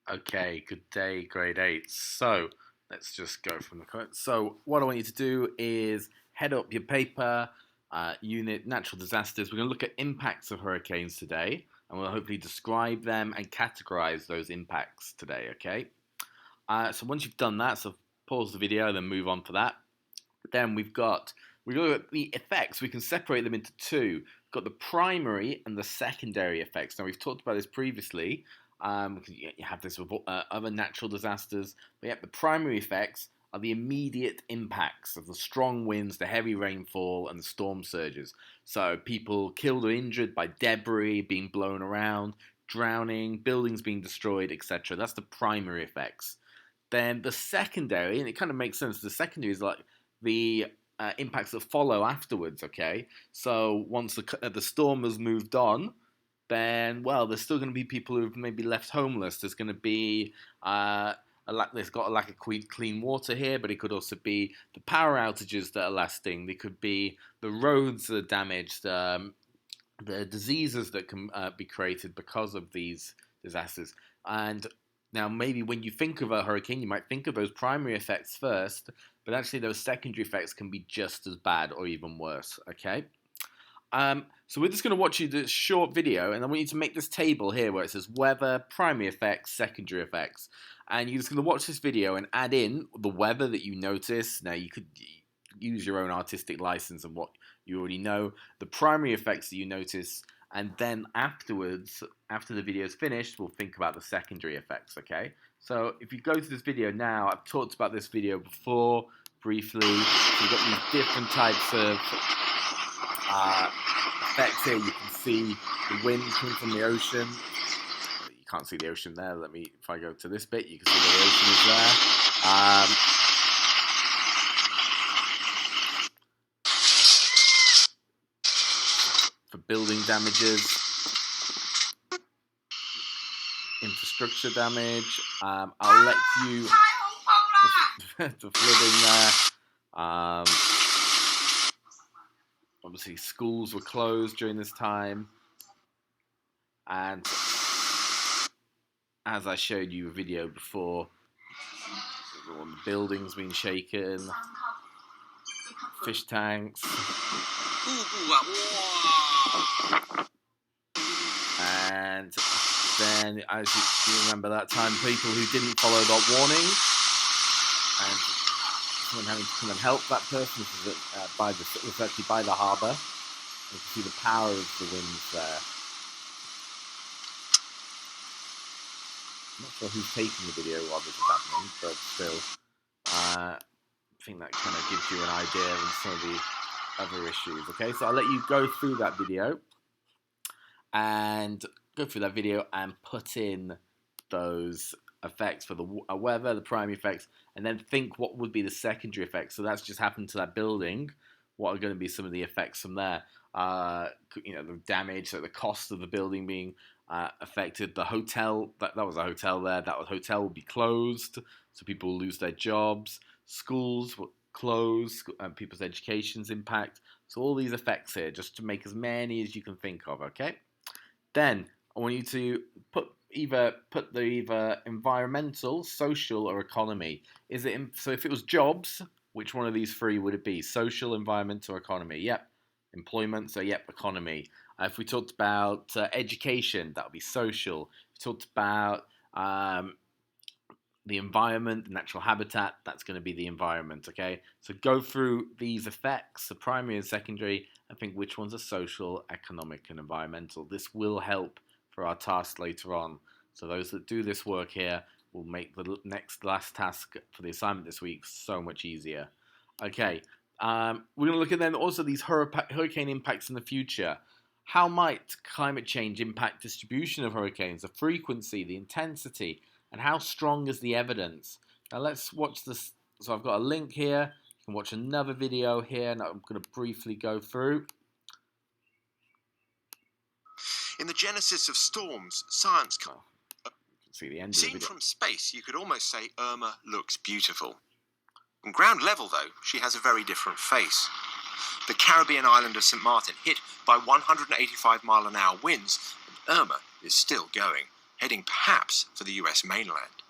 Okay, good day, grade 8. So, let's just go from the comments. So, what I want you to do is head up your paper, unit natural disasters. We're going to look at impacts of hurricanes today, and we'll hopefully describe them and categorize those impacts today, okay? So, once you've done that, so pause the video, then move on to that. Then we look at the effects. We can separate them into two. We've got the primary and the secondary effects. Now we've talked about this previously. You have this with other natural disasters. But yeah, the primary effects are the immediate impacts of the strong winds, the heavy rainfall, and the storm surges. So people killed or injured by debris being blown around, drowning, buildings being destroyed, etc. That's the primary effects. Then the secondary, and it kind of makes sense. The secondary is like the impacts that follow afterwards. Okay, so once the storm has moved on, then well, there's still going to be people who've maybe left homeless. There's going to be there's got a lack of clean water here, but it could also be the power outages that are lasting. They could be the roads that are damaged. The diseases that can be created because of these disasters. And now, maybe when you think of a hurricane, you might think of those primary effects first, but actually, those secondary effects can be just as bad or even worse. Okay. So we're just going to watch you this short video, and I want you to make this table here where it says weather, primary effects, secondary effects, and you're just going to watch this video and add in the weather that you notice. Now you could use your own artistic license and what you already know, the primary effects that you notice, and then afterwards, after the video is finished, we'll think about the secondary effects. Okay. So if you go to this video now, I've talked about this video before briefly. So we've got these different types of effects here. You can see the wind coming from the ocean. You can't see the ocean there. If I go to this bit, you can see the ocean is there. For building damages, infrastructure damage. I'll let you the flooding there. Obviously, schools were closed during this time, and as I showed you a video before, the buildings being shaken, fish tanks, and then, as you remember that time, people who didn't follow that warning, and someone having to come and help that person. This is actually by the harbour. You can see the power of the winds there. I'm not sure who's taking the video while this is happening, but still, I think that kind of gives you an idea of some of the other issues. Okay, so I'll let you go through that video and put in those effects for the weather, the primary effects, and then think what would be the secondary effects. So that's just happened to that building. What are going to be some of the effects from there? The damage, so the cost of the building being affected. The hotel, that was a hotel there. That hotel will be closed, so people will lose their jobs. Schools will close, people's education's impact. So all these effects here, just to make as many as you can think of. Okay. Then I want you to put the environmental, social, or economy. So if it was jobs, which one of these three would it be? Social, environment, or economy? Yep. Employment, so yep, economy. If we talked about education, that would be social. If we talked about the environment, the natural habitat, that's going to be the environment, okay? So go through these effects, the primary and secondary, and think which ones are social, economic, and environmental. This will help for our task later on. So those that do this work here will make the last task for the assignment this week so much easier. Okay, we're going to look at then also these hurricane impacts in the future. How might climate change impact distribution of hurricanes, the frequency, the intensity, and how strong is the evidence? Now let's watch this. So I've got a link here. You can watch another video here, and I'm going to briefly go through. In the genesis of storms, science see the end. Seen from space, you could almost say Irma looks beautiful. On ground level, though, she has a very different face. The Caribbean island of St. Martin hit by 185-mile-an-hour winds, and Irma is still going, heading perhaps for the US mainland.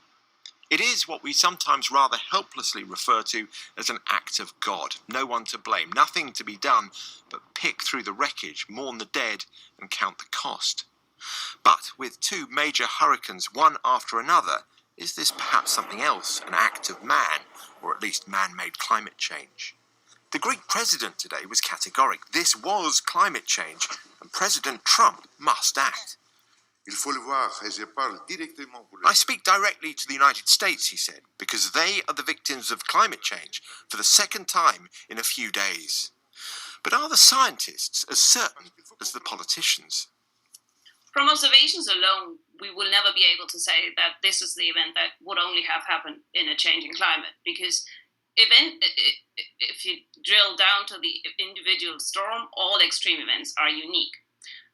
It is what we sometimes rather helplessly refer to as an act of God. No one to blame, nothing to be done but pick through the wreckage, mourn the dead, and count the cost. But with two major hurricanes, one after another, is this perhaps something else, an act of man, or at least man-made climate change? The Greek president today was categoric. This was climate change, and President Trump must act. I speak directly to the United States, he said, because they are the victims of climate change for the second time in a few days. But are the scientists as certain as the politicians? From observations alone, we will never be able to say that this is the event that would only have happened in a changing climate, because if you drill down to the individual storm, all extreme events are unique.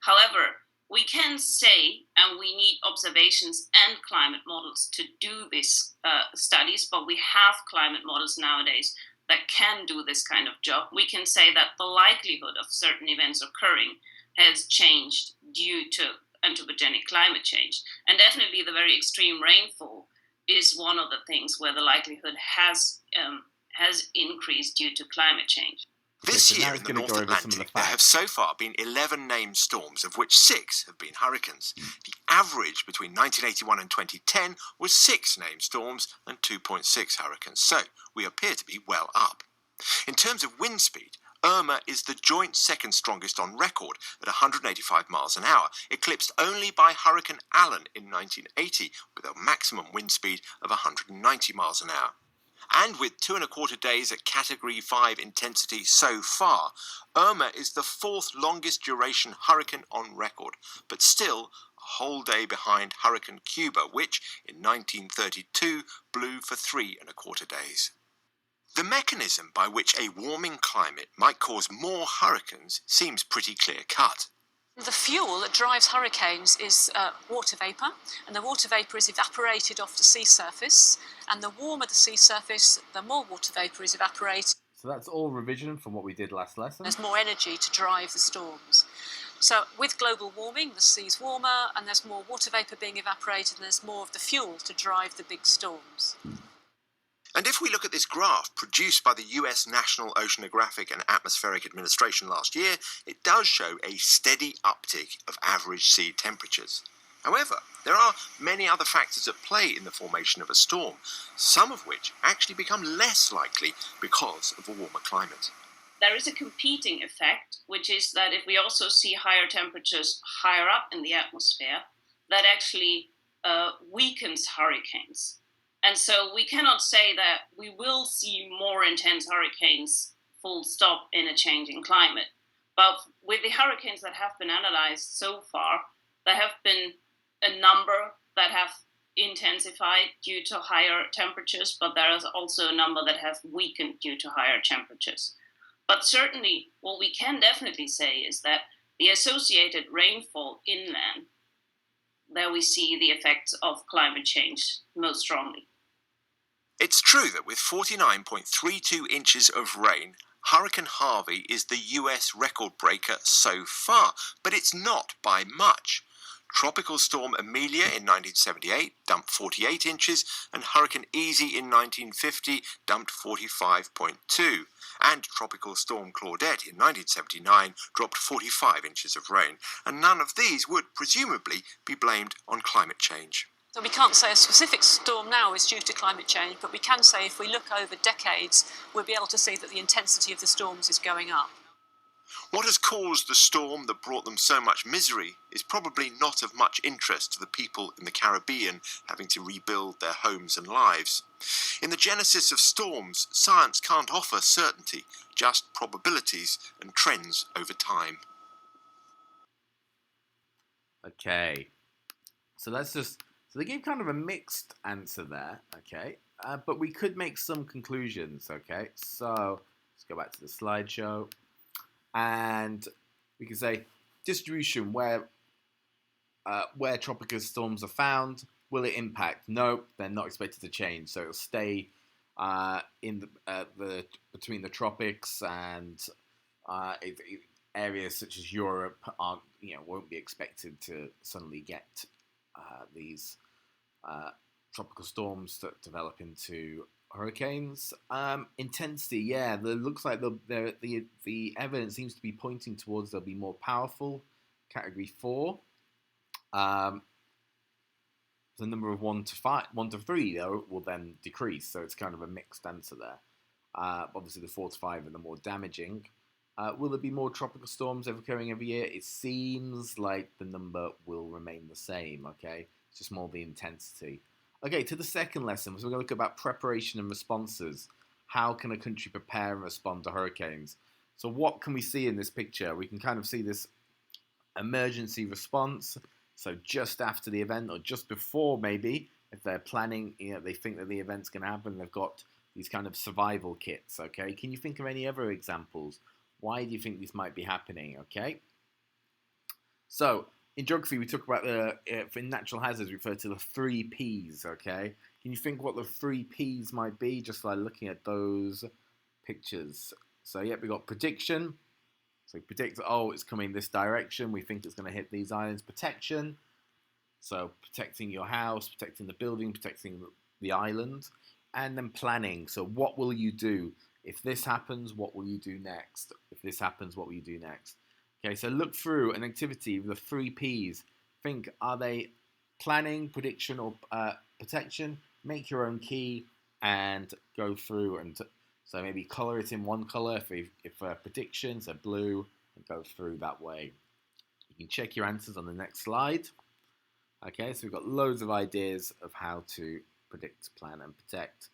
However, we can say, and we need observations and climate models to do these studies, but we have climate models nowadays that can do this kind of job. We can say that the likelihood of certain events occurring has changed due to anthropogenic climate change. And definitely the very extreme rainfall is one of the things where the likelihood has increased due to climate change. This year in the North Atlantic, there have so far been 11 named storms, of which 6 have been hurricanes. The average between 1981 and 2010 was 6 named storms and 2.6 hurricanes, so we appear to be well up. In terms of wind speed, Irma is the joint second strongest on record at 185 miles an hour, eclipsed only by Hurricane Allen in 1980 with a maximum wind speed of 190 miles an hour. And with 2.25 days at Category 5 intensity so far, Irma is the 4th longest duration hurricane on record, but still a whole day behind Hurricane Cuba, which in 1932 blew for 3.25 days. The mechanism by which a warming climate might cause more hurricanes seems pretty clear-cut. The fuel that drives hurricanes is water vapour, and the water vapour is evaporated off the sea surface, and the warmer the sea surface, the more water vapour is evaporated. So that's all revision from what we did last lesson. There's more energy to drive the storms. So with global warming, the sea's warmer, and there's more water vapour being evaporated, and there's more of the fuel to drive the big storms. And if we look at this graph produced by the US National Oceanographic and Atmospheric Administration last year, it does show a steady uptick of average sea temperatures. However, there are many other factors at play in the formation of a storm, some of which actually become less likely because of a warmer climate. There is a competing effect, which is that if we also see higher temperatures higher up in the atmosphere, that actually weakens hurricanes. And so we cannot say that we will see more intense hurricanes full stop in a changing climate. But with the hurricanes that have been analyzed so far, there have been a number that have intensified due to higher temperatures, but there is also a number that have weakened due to higher temperatures. But certainly what we can definitely say is that the associated rainfall inland, there we see the effects of climate change most strongly. It's true that with 49.32 inches of rain, Hurricane Harvey is the US record breaker so far, but it's not by much. Tropical Storm Amelia in 1978 dumped 48 inches, and Hurricane Easy in 1950 dumped 45.2. And Tropical Storm Claudette in 1979 dropped 45 inches of rain, and none of these would presumably be blamed on climate change. So we can't say a specific storm now is due to climate change, but we can say if we look over decades, we'll be able to see that the intensity of the storms is going up. What has caused the storm that brought them so much misery is probably not of much interest to the people in the Caribbean having to rebuild their homes and lives. In the genesis of storms, science can't offer certainty, just probabilities and trends over time. Okay, so they gave kind of a mixed answer there, okay, but we could make some conclusions, okay, so let's go back to the slideshow, and we can say distribution where tropical storms are found. Will it impact? No, they're not expected to change, so it'll stay in the between the tropics, and areas such as Europe won't be expected to suddenly get these tropical storms that develop into hurricanes. Intensity, yeah, it looks like the evidence seems to be pointing towards they'll be more powerful. Category 4. The number of 1 to 3 though will then decrease, so it's kind of a mixed answer there. Obviously, the 4 to 5 are the more damaging. Will there be more tropical storms occurring every year? It seems like the number will remain the same. Okay, it's just more the intensity. Okay, to the second lesson, so we're going to look about preparation and responses. How can a country prepare and respond to hurricanes? So what can we see in this picture? We can kind of see this emergency response. So just after the event, or just before maybe, if they're planning, they think that the event's going to happen, they've got these kind of survival kits, okay? Can you think of any other examples? Why do you think this might be happening, okay? So, in geography, we talk about for natural hazards, we refer to the 3 Ps, okay? Can you think what the 3 Ps might be, just by looking at those pictures? So, yeah, we got prediction. So, predict, oh, it's coming this direction. We think it's going to hit these islands. Protection. So, protecting your house, protecting the building, protecting the island. And then planning. So, what will you do? If this happens, what will you do next? If this happens, what will you do next? Okay, so look through an activity with the 3 Ps. Think, are they planning, prediction, or protection? Make your own key and go through. And so maybe color it in one color. If prediction, so blue, and go through that way. You can check your answers on the next slide. Okay, so we've got loads of ideas of how to predict, plan, and protect.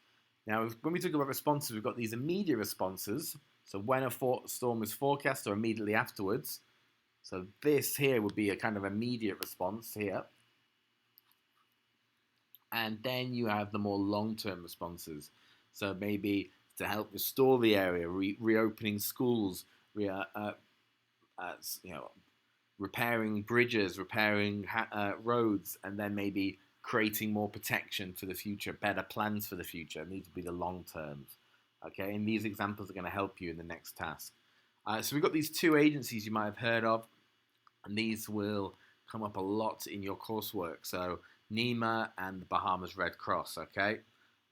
Now, when we talk about responses, we've got these immediate responses. So when a storm is forecast or immediately afterwards. So this here would be a kind of immediate response here. And then you have the more long-term responses. So maybe to help restore the area, reopening schools, repairing bridges, repairing roads, and then maybe creating more protection for the future, better plans for the future. It needs to be the long terms. Okay, and these examples are going to help you in the next task. So we've got these 2 agencies you might have heard of, and these will come up a lot in your coursework. So NEMA and the Bahamas Red Cross, okay?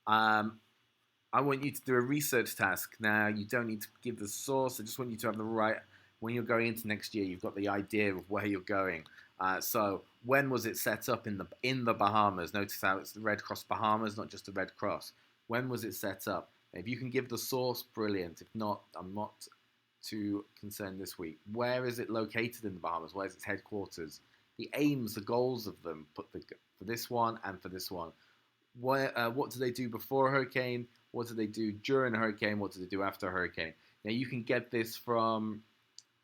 I want you to do a research task. Now, you don't need to give the source. I just want you to have the right, when you're going into next year, you've got the idea of where you're going. So when was it set up in the Bahamas? Notice how it's the Red Cross Bahamas, not just the Red Cross. When was it set up? If you can give the source, brilliant. If not, I'm not too concerned this week. Where is it located in the Bahamas? Where's its headquarters? The aims, the goals of them, for this one and for this one. What do they do before a hurricane? What do they do during a hurricane? What do they do after a hurricane? Now, you can get this from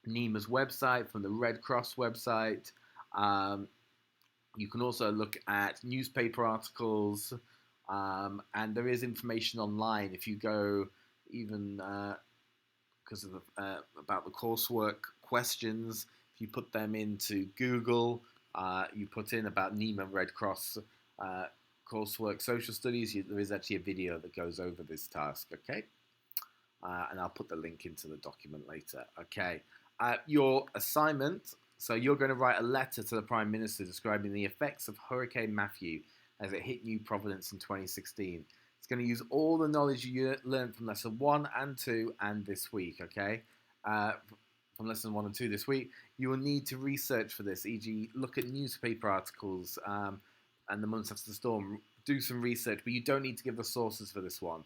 NEMA's website, from the Red Cross website. You can also look at newspaper articles. And there is information online if you go even because of about the coursework questions. If you put them into Google, you put in about NEMA Red Cross coursework social studies, there is actually a video that goes over this task, okay? And I'll put the link into the document later, okay? Your assignment, so you're going to write a letter to the Prime Minister describing the effects of Hurricane Matthew as it hit New Providence in 2016. It's going to use all the knowledge you learned from lesson 1 and 2 and this week, okay? From lesson 1 and 2 this week, you will need to research for this, e.g. look at newspaper articles and the months after the storm, do some research, but you don't need to give the sources for this one.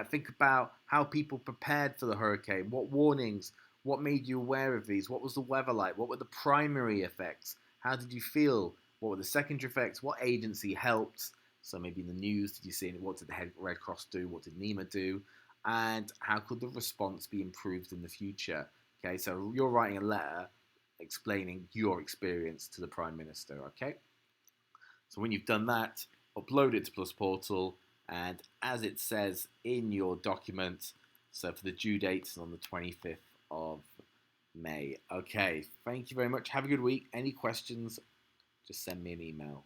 Think about how people prepared for the hurricane, what warnings, what made you aware of these, what was the weather like, what were the primary effects, how did you feel, what were the secondary effects, what agency helped, so maybe in the news, did you see, what did the Red Cross do, what did NEMA do, and how could the response be improved in the future. Okay, so you're writing a letter explaining your experience to the Prime Minister, okay? So when you've done that, upload it to Plus Portal, and as it says in your document, so for the due date is on the 25th of May. Okay, thank you very much. Have a good week. Any questions, just send me an email.